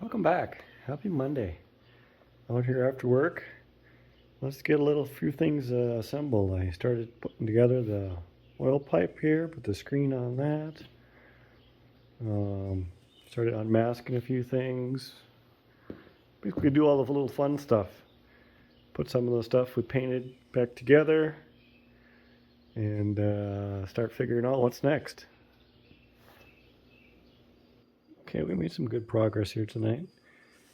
Welcome back. Happy Monday. Out here after work. Let's get a few things assembled. I started putting together the oil pipe here, put the screen on that. Started unmasking a few things. Basically do all the little fun stuff. Put some of the stuff we painted back together and start figuring out what's next. Okay, we made some good progress here tonight.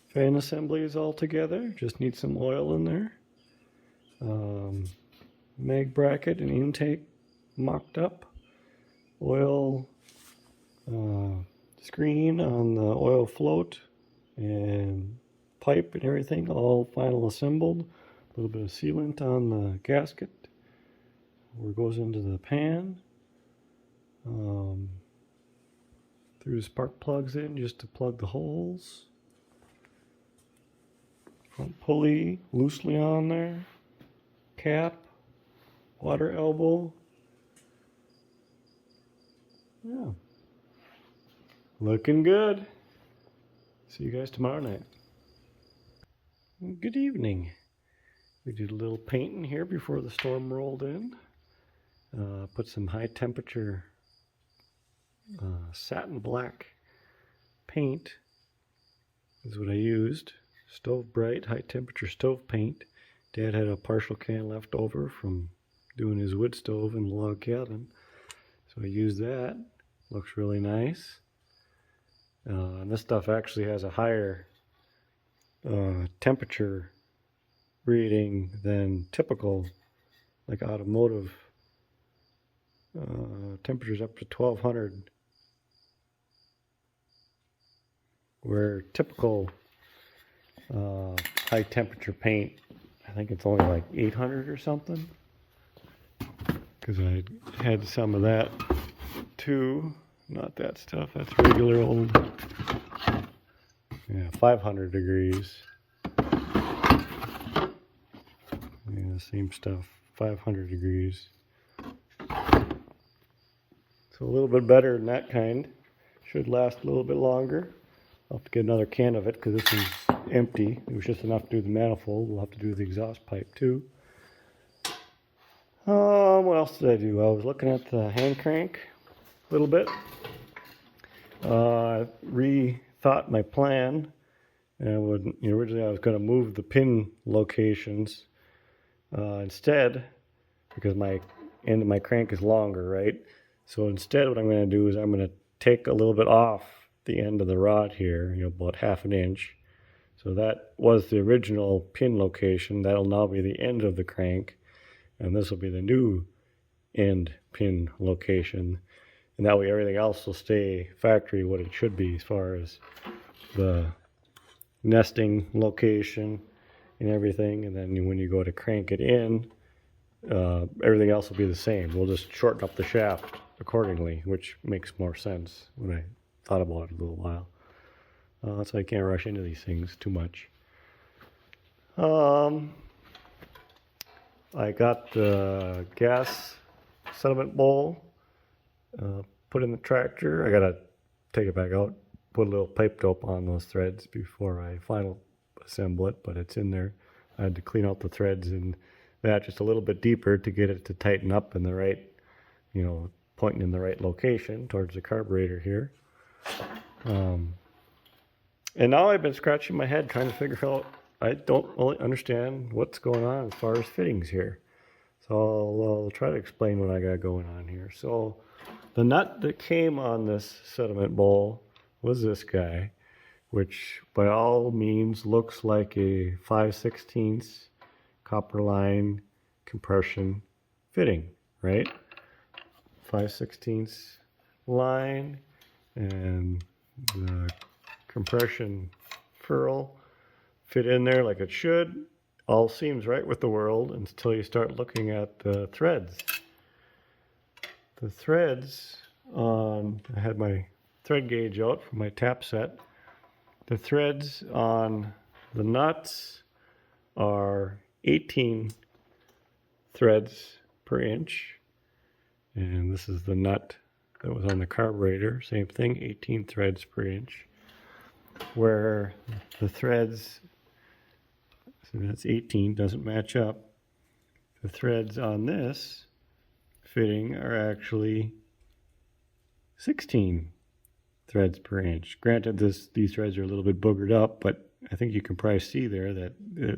Fan assembly is all together, just need some oil in there. Mag bracket and intake mocked up. Oil screen on the oil float and pipe and everything all final assembled. A little bit of sealant on the gasket where it goes into the pan. Threw the spark plugs in just to plug the holes. Front pulley loosely on there. Cap, water elbow. Yeah. Looking good. See you guys tomorrow night. Good evening. We did a little painting here before the storm rolled in. Put some high temperature satin black paint is what I used. Stove bright, high temperature stove paint. Dad had a partial can left over from doing his wood stove in the log cabin. So I used that. Looks really nice. And this stuff actually has a higher temperature reading than typical, like automotive temperatures up to 1200, where typical high temperature paint, I think it's only like 800 or something, because I had some of that too. Not that stuff, that's regular old, yeah, 500 degrees. Yeah, same stuff, 500 degrees. So a little bit better than that kind. Should last a little bit longer. I'll have to get another can of it because this is empty. It was just enough to do the manifold. We'll have to do the exhaust pipe too. What else did I do? I was looking at the hand crank a little bit. Rethought my plan. And originally I was going to move the pin locations instead, because my end of my crank is longer, right? So instead what I'm going to do is I'm going to take a little bit off the end of the rod here, about ½ an inch. So that was the original pin location. That'll now be the end of the crank, and this will be the new end pin location. And that way everything else will stay factory what it should be as far as the nesting location and everything. And then when you go to crank it in, everything else will be the same. We'll just shorten up the shaft accordingly, which makes more sense when I thought about it a little while. So I can't rush into these things too much. I got the gas sediment bowl put in the tractor. I gotta take it back out, put a little pipe dope on those threads before I final assemble it, but it's in there. I had to clean out the threads and that just a little bit deeper to get it to tighten up in the right, pointing in the right location towards the carburetor here. And now I've been scratching my head trying to figure out, I don't really understand what's going on as far as fittings here. So I'll try to explain what I got going on here. So the nut that came on this sediment bowl was this guy, which by all means looks like a 5/16 copper line compression fitting, right? 5/16 line, and the compression ferrule fit in there like it should. All seems right with the world until you start looking at the threads. The threads on, I had my thread gauge out for my tap set. The threads on the nuts are 18 threads per inch. And this is the nut that was on the carburetor. Same thing, 18 threads per inch. where the threads, so that's 18, doesn't match up. The threads on this fitting are actually 16 threads per inch. Granted, these threads are a little bit boogered up, but I think you can probably see there that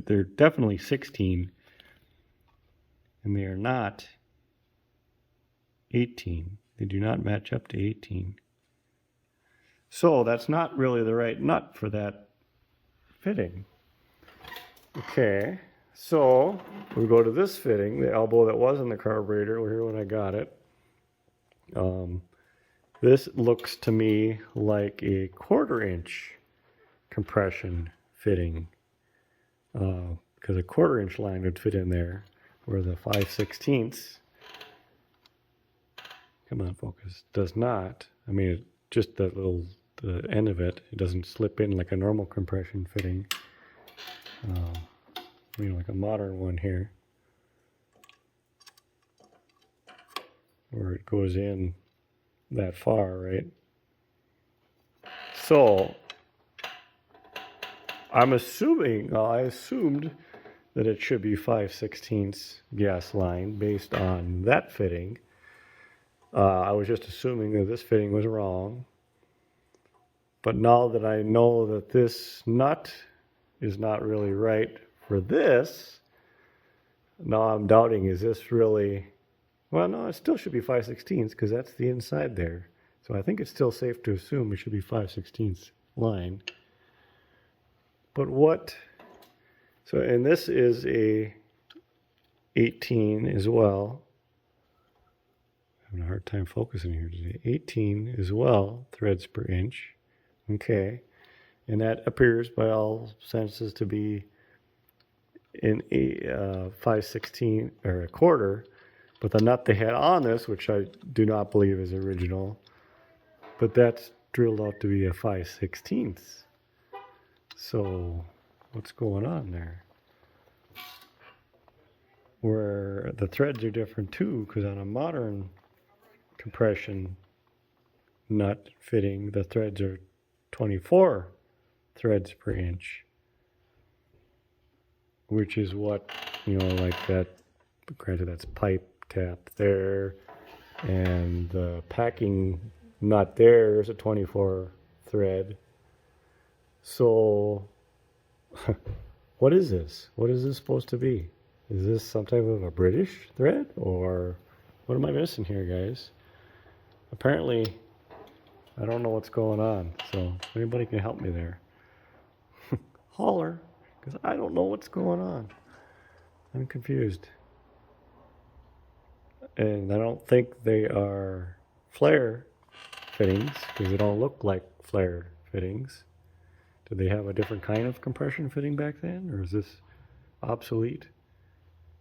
they're definitely 16, and they are not 18. They do not match up to 18. So that's not really the right nut for that fitting. Okay, so we go to this fitting, the elbow that was in the carburetor here when I got it. This looks to me like a 1/4 inch compression fitting, because a 1/4 inch line would fit in there, where the 5/16, come on focus, does not. I mean, just the end of it, it doesn't slip in like a normal compression fitting, like a modern one here, where it goes in that far, right? So I'm assuming, I assumed that it should be 5/16 gas line based on that fitting. I was just assuming that this fitting was wrong. But now that I know that this nut is not really right for this, now I'm doubting, is this really, well, no, it still should be 5/16 because that's the inside there. So I think it's still safe to assume it should be 5/16 line. But what, so, and this is a 18 as well. I'm having a hard time focusing here today. 18 as well, threads per inch. Okay, and that appears by all senses to be in a 5/16 or 1/4, but the nut they had on this, which I do not believe is original, but that's drilled out to be a 5/16. So what's going on there? Where the threads are different too, because on a modern compression nut fitting, the threads are 24 threads per inch, which is what, like that, granted that's pipe tap there, and the packing nut there is a 24 thread. So what is this? What is this supposed to be? Is this some type of a British thread, or what am I missing here, guys? Apparently I don't know what's going on, so if anybody can help me there, holler, because I don't know what's going on. I'm confused. And I don't think they are flare fittings, because they don't look like flare fittings. Did they have a different kind of compression fitting back then, or is this obsolete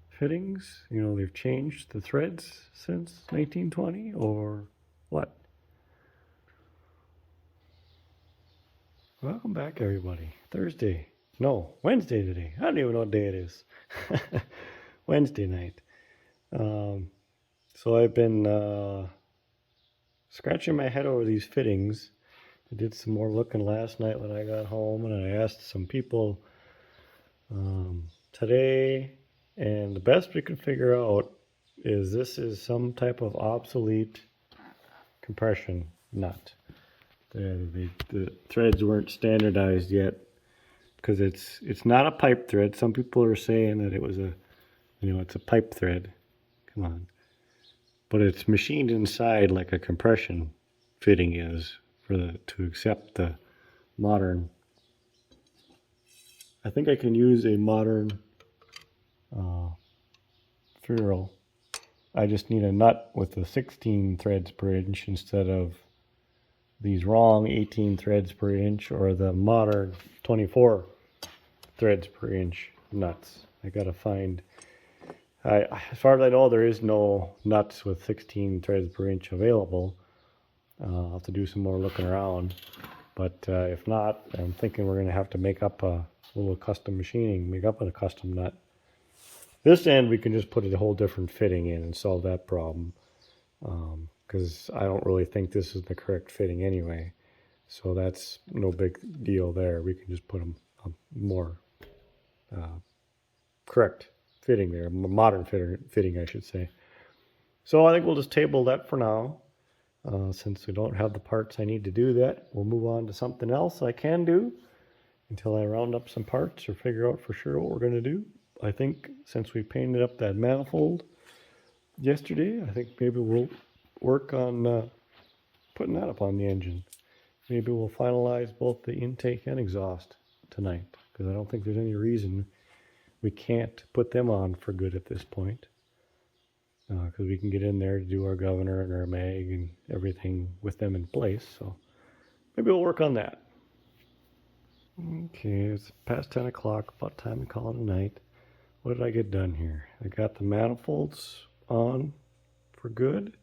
fittings? They've changed the threads since 1920, or what? Welcome back, everybody. Wednesday today. I don't even know what day it is. Wednesday night. So I've been scratching my head over these fittings. I did some more looking last night when I got home, and I asked some people today, and the best we could figure out is this is some type of obsolete compression nut. The threads weren't standardized yet, because it's not a pipe thread. Some people are saying that it was it's a pipe thread. Come on. But it's machined inside like a compression fitting is to accept the modern. I think I can use a modern ferrule. I just need a nut with the 16 threads per inch instead of these wrong 18 threads per inch, or the modern 24 threads per inch nuts. I gotta find, as far as I know, there is no nuts with 16 threads per inch available. I'll have to do some more looking around, but if not, I'm thinking we're gonna have to make up a little custom machining, make up a custom nut. This end we can just put a whole different fitting in and solve that problem. Because I don't really think this is the correct fitting anyway. So that's no big deal there. We can just put a more correct fitting there, modern fitting, I should say. So I think we'll just table that for now. Since we don't have the parts I need to do that, we'll move on to something else I can do until I round up some parts or figure out for sure what we're going to do. I think since we painted up that manifold yesterday, I think maybe we'll work on putting that up on the engine. Maybe we'll finalize both the intake and exhaust tonight, because I don't think there's any reason we can't put them on for good at this point. Because we can get in there to do our governor and our mag and everything with them in place. So maybe we'll work on that. Okay, it's past 10 o'clock, about time to call it a night. What did I get done here? I got the manifolds on for good.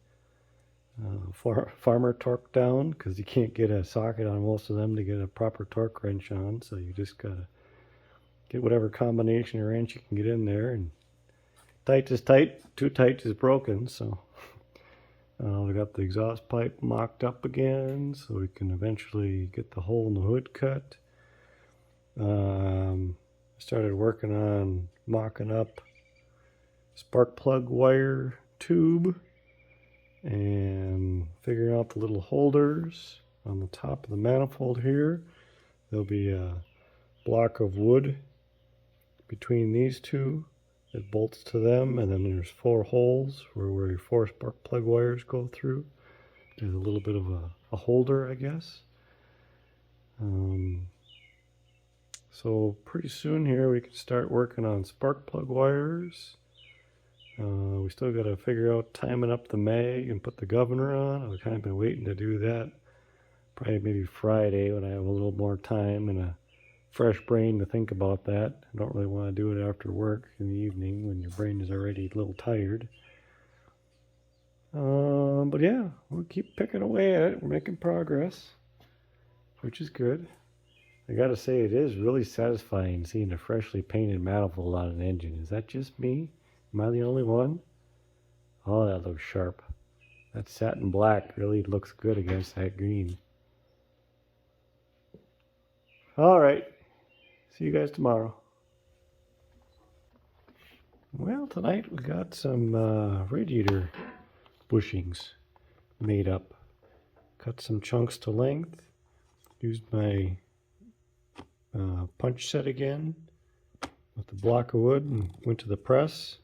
Farmer torque down, because you can't get a socket on most of them to get a proper torque wrench on. So you just got to get whatever combination of wrench you can get in there. And tight is tight, too tight is broken. So we got the exhaust pipe mocked up again so we can eventually get the hole in the hood cut. Started working on mocking up spark plug wire tube and figuring out the little holders on the top of the manifold here. There'll be a block of wood between these two that bolts to them, and then there's 4 holes where your 4 spark plug wires go through. There's a little bit of a holder, I guess. So pretty soon here we can start working on spark plug wires. We still got to figure out timing up the mag and put the governor on. I've kind of been waiting to do that. Probably maybe Friday when I have a little more time and a fresh brain to think about that. I don't really want to do it after work in the evening when your brain is already a little tired. But yeah, we'll keep picking away at it. We're making progress, which is good. I gotta say, it is really satisfying seeing a freshly painted manifold on an engine. Is that just me? Am I the only one? Oh, that looks sharp. That satin black really looks good against that green. All right. See you guys tomorrow. Well, tonight we got some radiator bushings made up. Cut some chunks to length. Used my punch set again with the block of wood and went to the press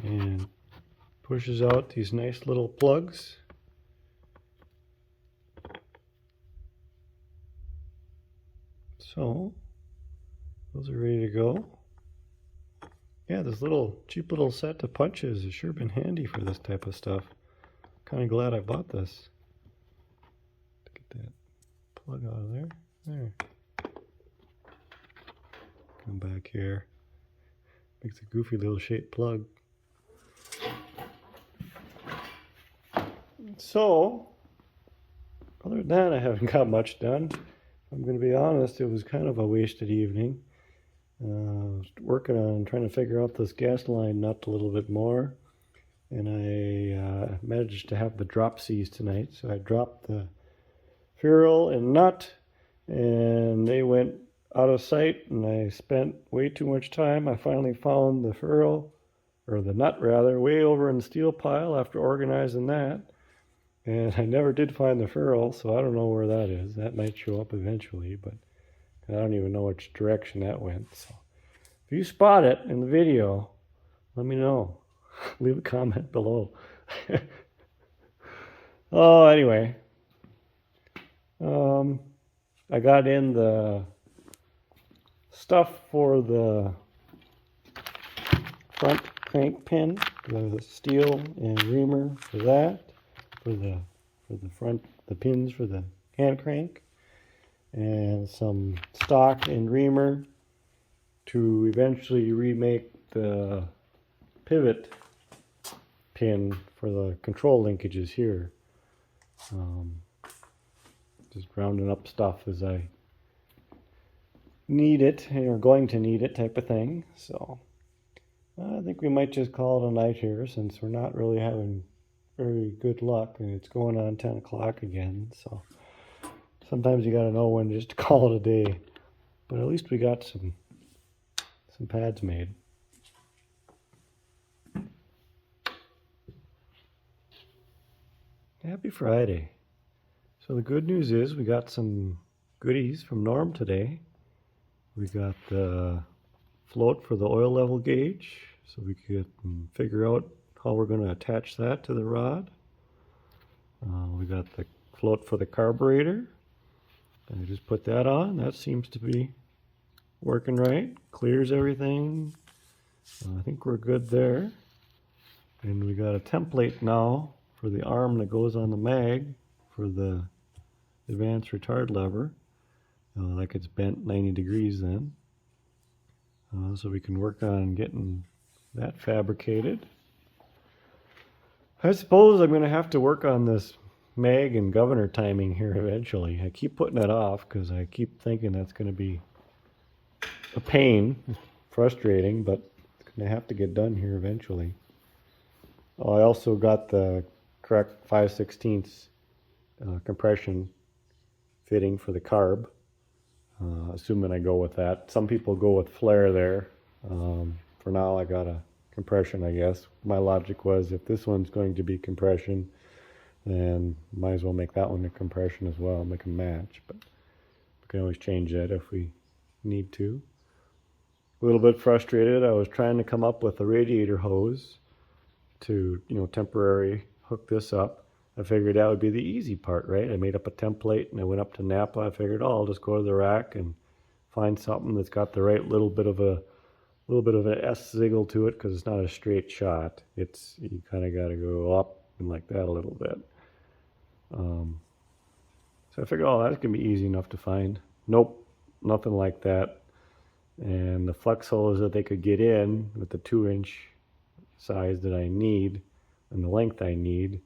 and pushes out these nice little plugs. So those are ready to go. Yeah, this little cheap little set of punches has sure been handy for this type of stuff. Kind of glad I bought this. Get that plug out of there. There. Come back here. Makes a goofy little shaped plug. So, other than that, I haven't got much done. I'm going to be honest, it was kind of a wasted evening. I was working on trying to figure out this gas line nut a little bit more. And I managed to have the drop C's tonight. So I dropped the ferrule and nut, and they went out of sight, and I spent way too much time. I finally found the ferrule, or the nut rather, way over in the steel pile after organizing that. And I never did find the ferrule, so I don't know where that is. That might show up eventually, but I don't even know which direction that went. So if you spot it in the video, let me know. Leave a comment below. Oh, anyway. I got in the stuff for the front crank pin, the steel and reamer for that, for the front, the pins for the hand crank, and some stock and reamer to eventually remake the pivot pin for the control linkages here. Just rounding up stuff as I need it, or going to need it type of thing. So I think we might just call it a night here, since we're not really having very good luck and it's going on 10 o'clock again. So sometimes you gotta know when just to call it a day. But at least we got some pads made. Happy Friday. So the good news is we got some goodies from Norm today. We got the float for the oil level gauge, so we can figure out how we're going to attach that to the rod. We got the float for the carburetor. I just put that on. That seems to be working right. Clears everything. I think we're good there. And we got a template now for the arm that goes on the mag for the advanced retard lever. That gets bent 90 degrees then. So we can work on getting that fabricated. I suppose I'm going to have to work on this mag and governor timing here eventually. I keep putting it off because I keep thinking that's going to be a pain, frustrating, but it's going to have to get done here eventually. Oh, I also got the correct 5/16 compression fitting for the carb, assuming I go with that. Some people go with flare there. For now I got a compression, I guess. My logic was if this one's going to be compression, then might as well make that one a compression as well, make them match. But we can always change that if we need to. A little bit frustrated. I was trying to come up with a radiator hose to, temporary hook this up. I figured that would be the easy part, right? I made up a template and I went up to Napa. I figured, I'll just go to the rack and find something that's got the right little bit of an S ziggle to it, because it's not a straight shot. You kind of got to go up and like that a little bit. So I figured, that's gonna be easy enough to find. Nope, nothing like that. And the flex hose that they could get in with the 2-inch size that I need and the length I need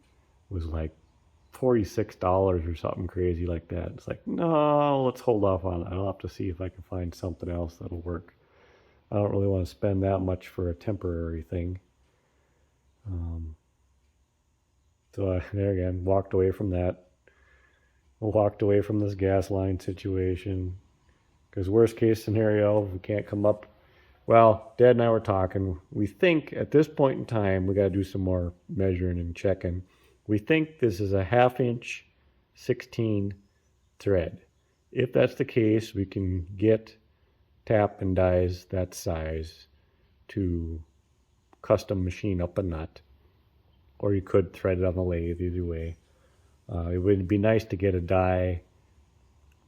was like $46 or something crazy like that. It's like, no, let's hold off on it. I'll have to see if I can find something else that'll work. I don't really want to spend that much for a temporary thing. So I, there again, walked away from that. Walked away from this gas line situation. Because worst case scenario, if we can't come up, well, Dad and I were talking. We think at this point in time, we got to do some more measuring and checking. We think this is a 1/2-inch 16 thread. If that's the case, we can get tap and dies that size to custom machine up a nut. Or you could thread it on the lathe, either way. It would be nice to get a die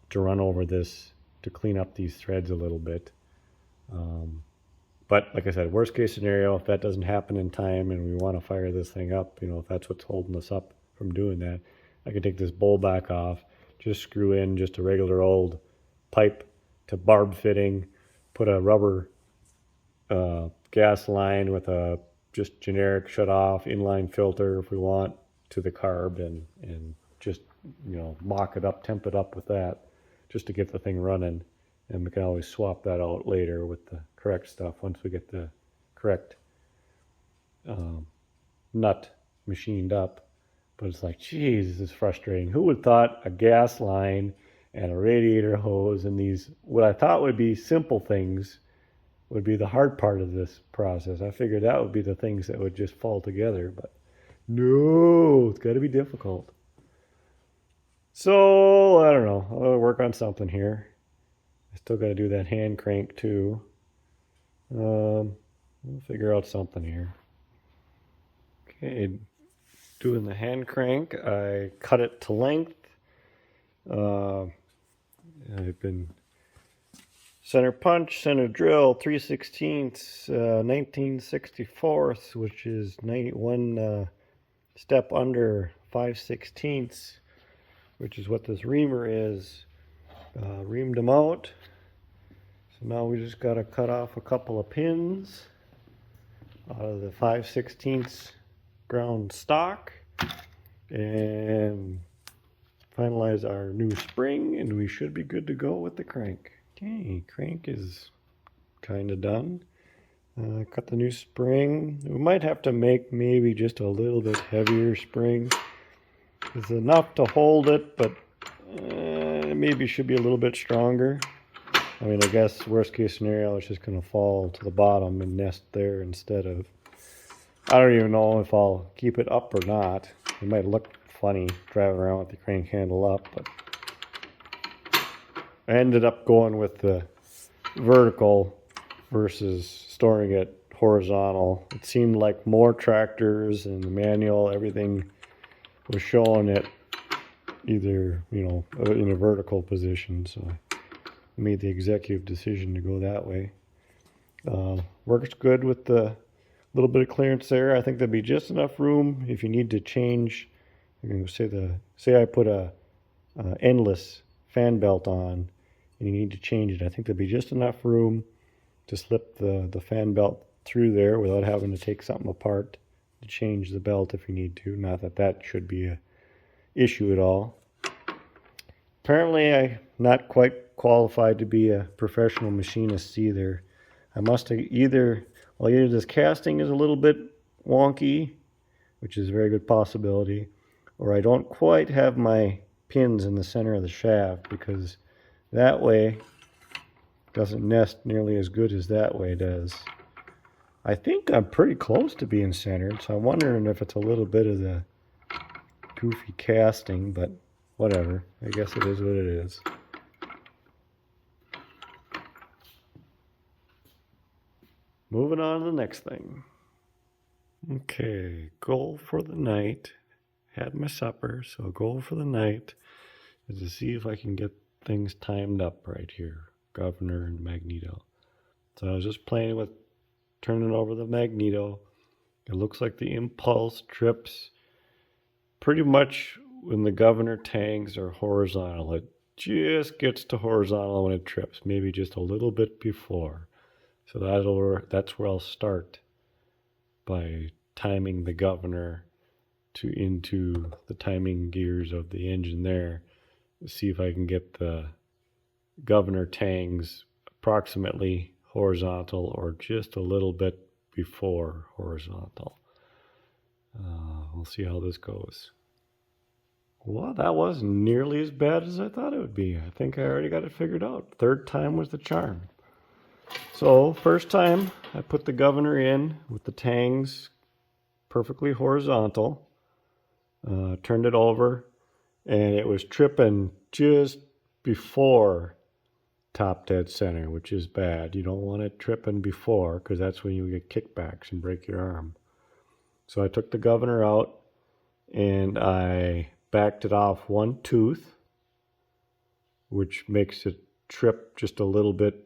to run over this to clean up these threads a little bit. But like I said, worst case scenario, if that doesn't happen in time and we want to fire this thing up, if that's what's holding us up from doing that, I can take this bowl back off, just screw in just a regular old pipe to barb fitting, put a rubber gas line with a just generic shut off inline filter if we want to the carb, and just mock it up, temp it up with that just to get the thing running. And we can always swap that out later with the correct stuff once we get the correct nut machined up. But it's like, geez, this is frustrating. Who would have thought a gas line and a radiator hose and these, what I thought would be simple things, would be the hard part of this process. I figured that would be the things that would just fall together, but no, it's got to be difficult. So, I don't know. I'll work on something here. I still got to do that hand crank too. We'll figure out something here. Okay, doing the hand crank. I cut it to length. I've been center punch, center drill, 3/16, 19/64, which is 91 step under 5/16, which is what this reamer is. Reamed them out. So now we just got to cut off a couple of pins out of the 5/16 ground stock and finalize our new spring, and we should be good to go with the crank. Okay, crank is kind of done. Cut the new spring. We might have to make maybe just a little bit heavier spring. It's enough to hold it, but it maybe should be a little bit stronger. I mean, I guess worst case scenario, it's just going to fall to the bottom and nest there instead of... I don't even know if I'll keep it up or not. It might look funny driving around with the crank handle up, but I ended up going with the vertical versus storing it horizontal. It seemed like more tractors and the manual, everything was showing it either, in a vertical position. So I made the executive decision to go that way. Works good with the little bit of clearance there. I think there'd be just enough room if you need to change. Say I put a endless fan belt on and you need to change it. I think there'd be just enough room to slip the fan belt through there without having to take something apart to change the belt if you need to. Not that that should be a issue at all. Apparently I'm not quite qualified to be a professional machinist either. I must have either this casting is a little bit wonky, which is a very good possibility, or I don't quite have my pins in the center of the shaft, because that way doesn't nest nearly as good as that way does. I think I'm pretty close to being centered, so I'm wondering if it's a little bit of the goofy casting, but whatever. I guess it is what it is. Moving on to the next thing. Okay, goal for the night. Had my supper, so goal for the night is to see if I can get things timed up right here. Governor and magneto. So I was just playing with turning over the magneto. It looks like the impulse trips pretty much when the governor tangs are horizontal. It just gets to horizontal when it trips, maybe just a little bit before. So that's where I'll start, by timing the governor into the timing gears of the engine there. See if I can get the governor tangs approximately horizontal or just a little bit before horizontal. We'll see how this goes. Well, that wasn't nearly as bad as I thought it would be. I think I already got it figured out. Third time was the charm. So first time I put the governor in with the tangs perfectly horizontal, turned it over, and it was tripping just before top dead center, which is bad. You don't want it tripping before, because that's when you get kickbacks and break your arm. So I took the governor out and I backed it off one tooth, which makes it trip just a little bit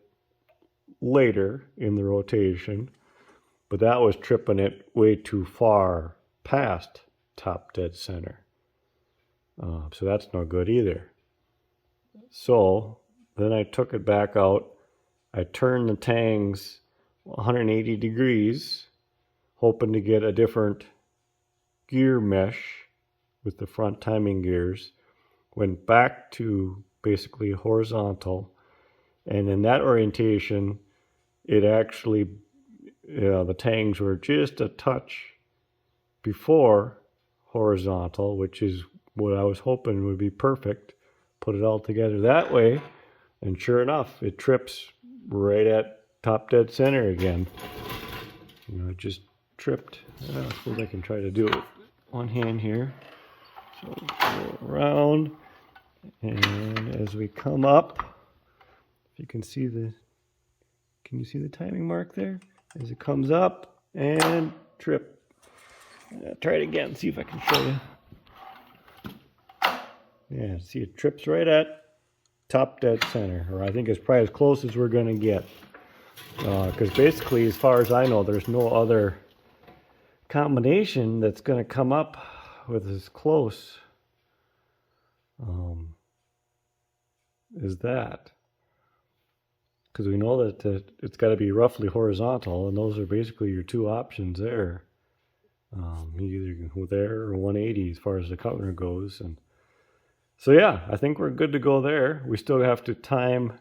later in the rotation, but that was tripping it way too far past top dead center. So that's no good either. So then I took it back out. I turned the tangs 180 degrees, hoping to get a different gear mesh with the front timing gears. Went back to basically horizontal, and in that orientation, it actually, the tangs were just a touch before horizontal, which is what I was hoping would be perfect. Put it all together that way, and sure enough, it trips right at top dead center again. It just tripped. I suppose I can try to do it with one hand here. So go around, and as we come up, if you can see can you see the timing mark there? As it comes up and trip. Try it again, see if I can show you. Yeah, see, it trips right at top dead center, or I think it's probably as close as we're going to get. Because basically, as far as I know, there's no other combination that's going to come up with as close as that. Because we know that it's got to be roughly horizontal, and those are basically your two options there. You either go there or 180 as far as the governor goes. And so yeah, I think we're good to go there. We still have to time.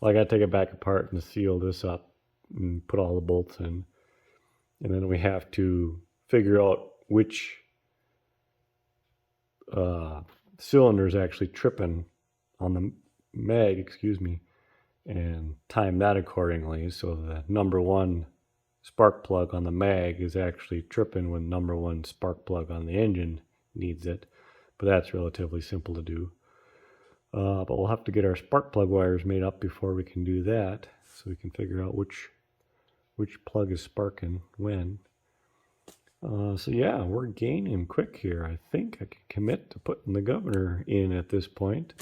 Well, I got to take it back apart and seal this up and put all the bolts in. And then we have to figure out which cylinder is actually tripping on the mag, excuse me, and time that accordingly. So the number one spark plug on the mag is actually tripping when number one spark plug on the engine needs it. But that's relatively simple to do. But we'll have to get our spark plug wires made up before we can do that, so we can figure out which plug is sparking when. So yeah, we're gaining quick here. I think I can commit to putting the governor in at this point.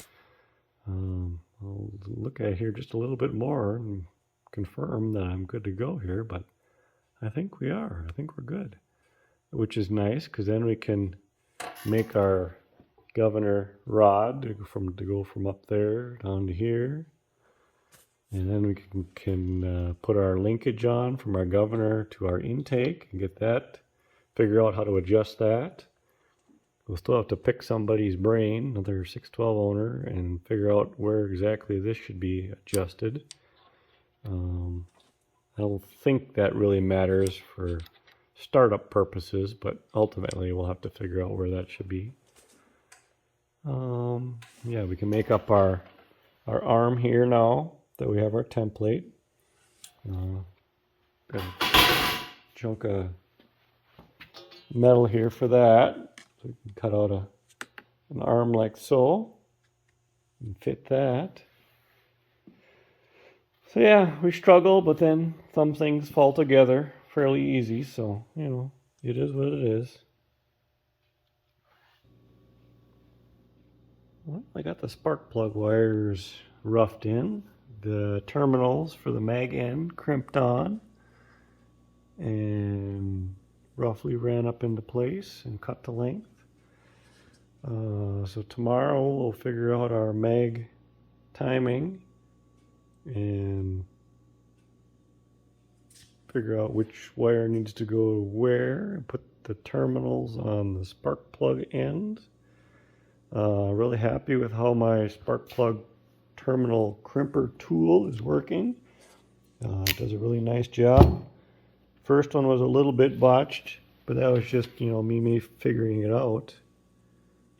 I'll look at it here just a little bit more and confirm that I'm good to go here, but I think we are. I think we're good, which is nice because then we can make our governor rod to go from up there down to here, and then we can put our linkage on from our governor to our intake and get that, figure out how to adjust that. We'll still have to pick somebody's brain, another 612 owner, and figure out where exactly this should be adjusted. I don't think that really matters for startup purposes, but ultimately we'll have to figure out where that should be. Yeah, we can make up our arm here now that we have our template. Got a chunk of metal here for that. So we can cut out an arm like so and fit that. So yeah, we struggle, but then some things fall together fairly easy. So, you know, it is what it is. Well, I got the spark plug wires roughed in, the terminals for the mag end crimped on, and roughly ran up into place and cut to length. So tomorrow we'll figure out our mag timing and figure out which wire needs to go where and put the terminals on the spark plug end. Really happy with how my spark plug terminal crimper tool is working. It does a really nice job. First one was a little bit botched, but that was just, you know, me figuring it out.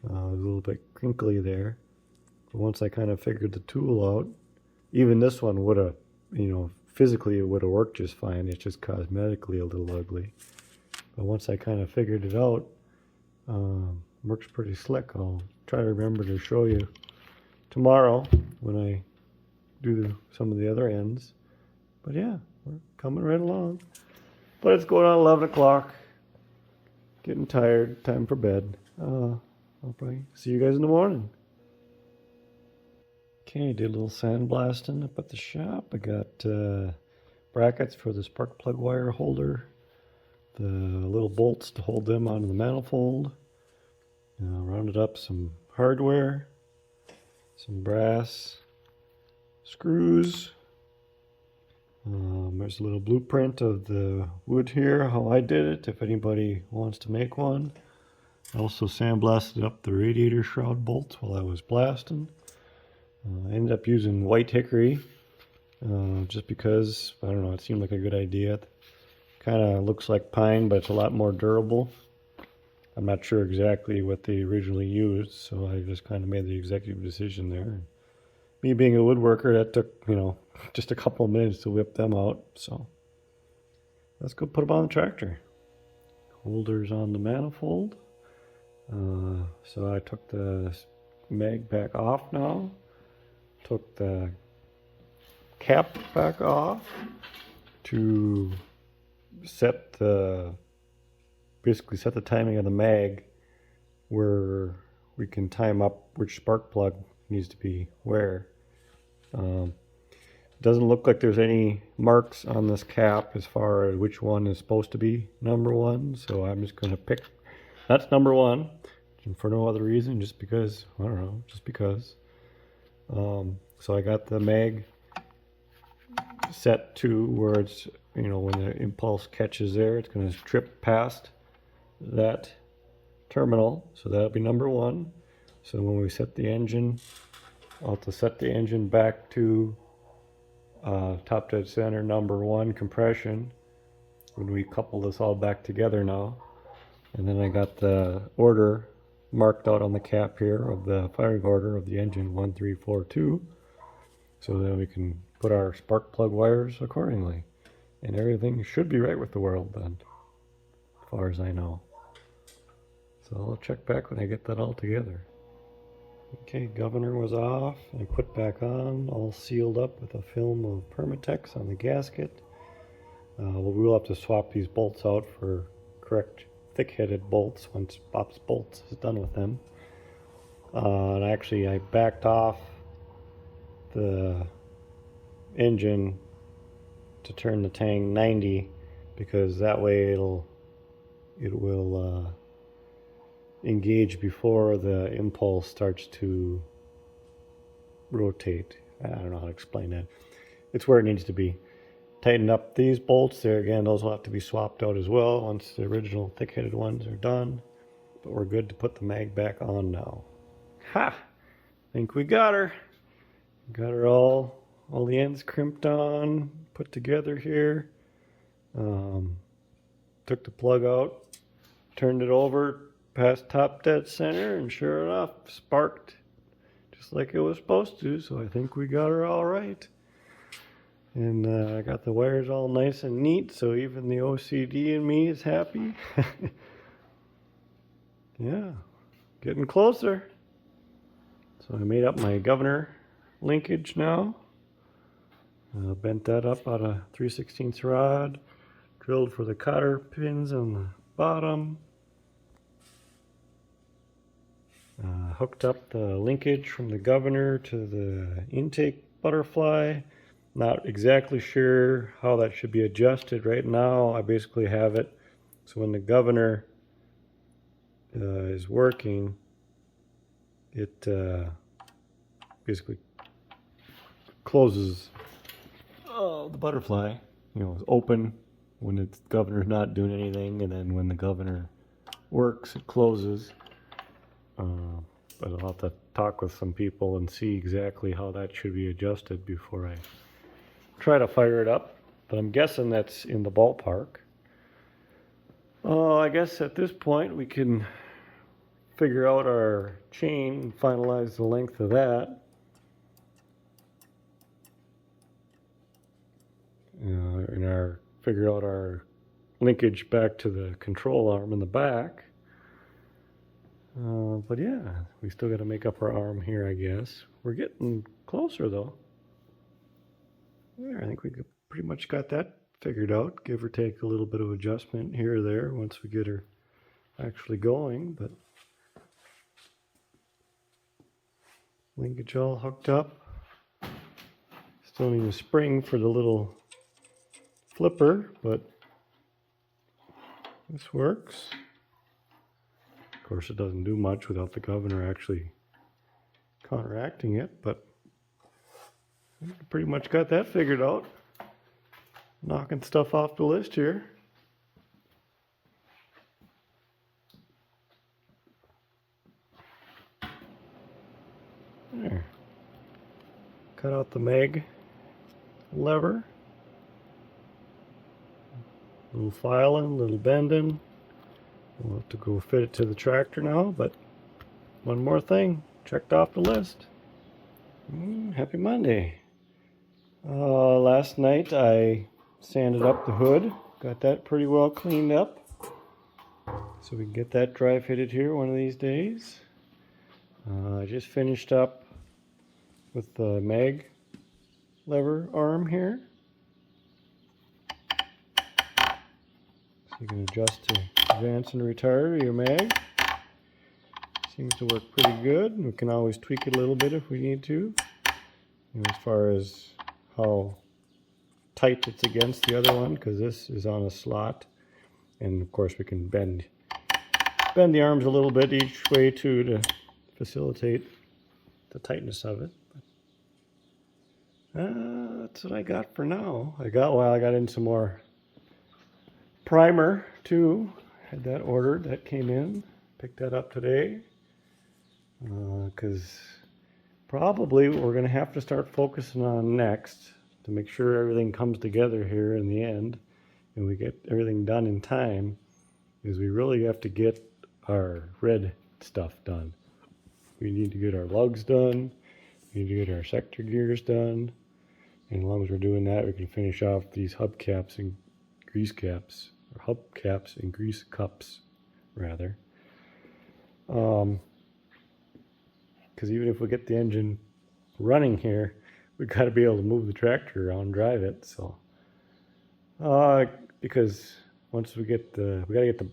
It was a little bit crinkly there. But once I kind of figured the tool out, even this one would have, you know, physically it would have worked just fine. It's just cosmetically a little ugly. But once I kind of figured it out, works pretty slick. I'll try to remember to show you tomorrow when I do some of the other ends. But yeah, we're coming right along. But it's going on 11 o'clock. Getting tired. Time for bed. I'll probably see you guys in the morning. Okay, did a little sandblasting up at the shop. I got brackets for the spark plug wire holder, the little bolts to hold them onto the manifold. Rounded up some hardware, some brass screws. There's a little blueprint of the wood here, how I did it, if anybody wants to make one. I also sandblasted up the radiator shroud bolts while I was blasting. I ended up using white hickory just because, I don't know, it seemed like a good idea. Kind of looks like pine, but it's a lot more durable. I'm not sure exactly what they originally used, so I just kind of made the executive decision there. Me being a woodworker, that took, you know, just a couple of minutes to whip them out. So let's go put them on the tractor. Holders on the manifold. So I took the mag back off now. Took the cap back off to basically set the timing of the mag where we can time up which spark plug needs to be where. It doesn't look like there's any marks on this cap as far as which one is supposed to be number one, so I'm just going to pick that's number one for no other reason, just because, I don't know, just because. So I got the mag set to where it's, you know, when the impulse catches there, it's going to trip past that terminal, so that'll be number one. So when we set the engine, I'll have to set the engine back to top dead center number one compression when we couple this all back together now. And then I got the order marked out on the cap here of the firing order of the engine 1342. so then we can put our spark plug wires accordingly. And everything should be right with the world then, as far as I know. So I'll check back when I get that all together. Okay, governor was off and put back on, all sealed up with a film of Permatex on the gasket. We'll have to swap these bolts out for correct thick-headed bolts once Bob's Bolts is done with them. And actually I backed off the engine to turn the tang 90 because that way it will engage before the impulse starts to rotate. I don't know how to explain that. It's where it needs to be. Tighten up these bolts there again. Those will have to be swapped out as well once the original thick-headed ones are done. But we're good to put the mag back on now. Ha! Think we got her. Got her all the ends crimped on, put together here. Took the plug out, turned it over past top dead center, and sure enough, sparked just like it was supposed to. So I think we got her all right. And I got the wires all nice and neat, so even the OCD in me is happy. Yeah, getting closer. So I made up my governor linkage now. Bent that up out of 3/16 rod, drilled for the cotter pins on the bottom. Hooked up the linkage from the governor to the intake butterfly. Not exactly sure how that should be adjusted right now. I basically have it so when the governor is working, it basically closes the butterfly. It's open when the governor's not doing anything, and then when the governor works, it closes. But I'll have to talk with some people and see exactly how that should be adjusted before I try to fire it up. But I'm guessing that's in the ballpark. I guess at this point we can figure out our chain and finalize the length of that. And figure out our linkage back to the control arm in the back. But yeah, we still got to make up our arm here, I guess. We're getting closer though. There, I think we pretty much got that figured out, give or take a little bit of adjustment here or there once we get her actually going. But linkage all hooked up. Still need a spring for the little flipper, but this works. Of course, it doesn't do much without the governor actually counteracting it, but I pretty much got that figured out. Knocking stuff off the list here. There. Cut out the mag lever. Little filing, little bending. We'll have to go fit it to the tractor now, but one more thing checked off the list. Happy Monday. Last night I sanded up the hood, got that pretty well cleaned up, so we can get that dry fitted here one of these days. I just finished up with the mag lever arm here. So you can adjust to advance and retire your mag. Seems to work pretty good. We can always tweak it a little bit if we need to. As far as how tight it's against the other one, because this is on a slot. And of course we can bend the arms a little bit each way too to facilitate the tightness of it. That's what I got for now. I got in some more primer too. Had that ordered, that came in. Picked that up today. Because probably what we're going to have to start focusing on next to make sure everything comes together here in the end and we get everything done in time is we really have to get our red stuff done. We need to get our lugs done. We need to get our sector gears done. And as long as we're doing that, we can finish off these hubcaps and grease caps, or hubcaps and grease cups, rather. Because even if we get the engine running here, we got to be able to move the tractor around, drive it. So, because once we get we got to get the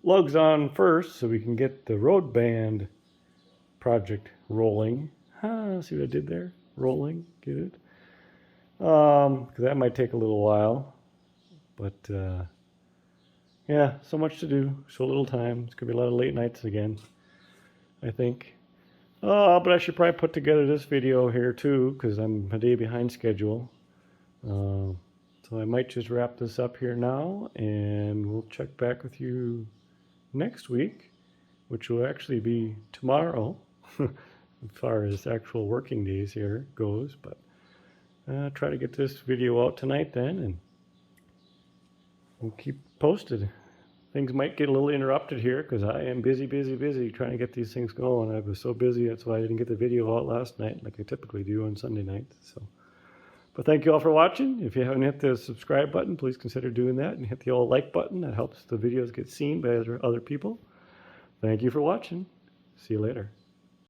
lugs on first, so we can get the road band project rolling. See what I did there? Rolling, get it? Because that might take a little while, but yeah, so much to do, so little time. It's gonna be a lot of late nights again, I think. But I should probably put together this video here too, because I'm a day behind schedule. So I might just wrap this up here now, and we'll check back with you next week, which will actually be tomorrow, as far as actual working days here goes. But try to get this video out tonight then, and we'll keep posted. Things might get a little interrupted here because I am busy trying to get these things going. I was so busy, that's why I didn't get the video out last night like I typically do on Sunday nights. So, but thank you all for watching. If you haven't hit the subscribe button, please consider doing that, and hit the old like button. That helps the videos get seen by other people. Thank you for watching. See you later.